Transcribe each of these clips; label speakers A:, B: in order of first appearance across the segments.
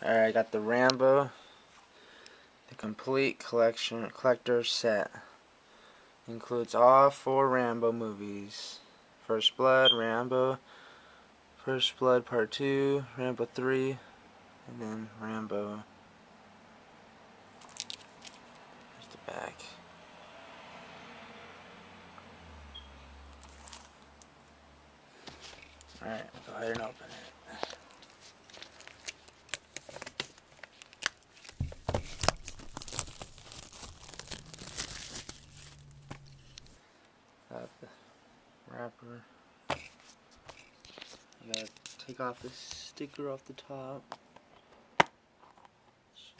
A: Alright, I got the Rambo, the complete collector set. Includes all 4 Rambo movies. First Blood, Rambo, First Blood Part 2, Rambo 3, and then Rambo. There's the back. Alright, go ahead and open it. Got the wrapper. You gotta take off the sticker off the top. Jeez.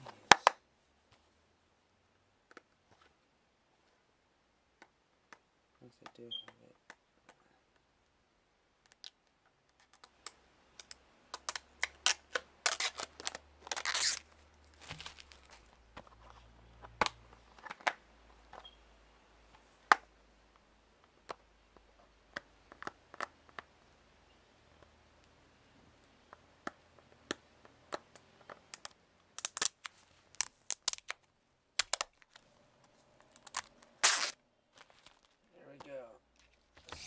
A: Once I do have it.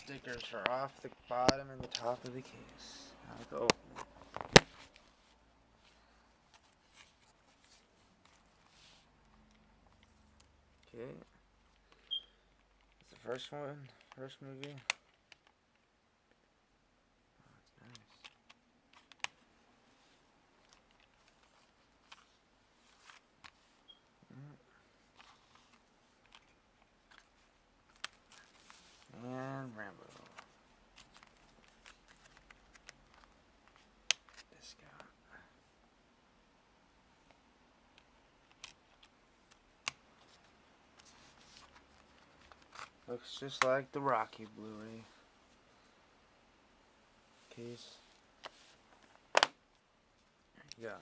A: Stickers are off the bottom and the top of the case. Now go open it. Okay. It's the first one, first movie. Oh, it's nice. And Rambo. Discount. Looks just like the Rocky Blu-ray case. There you go.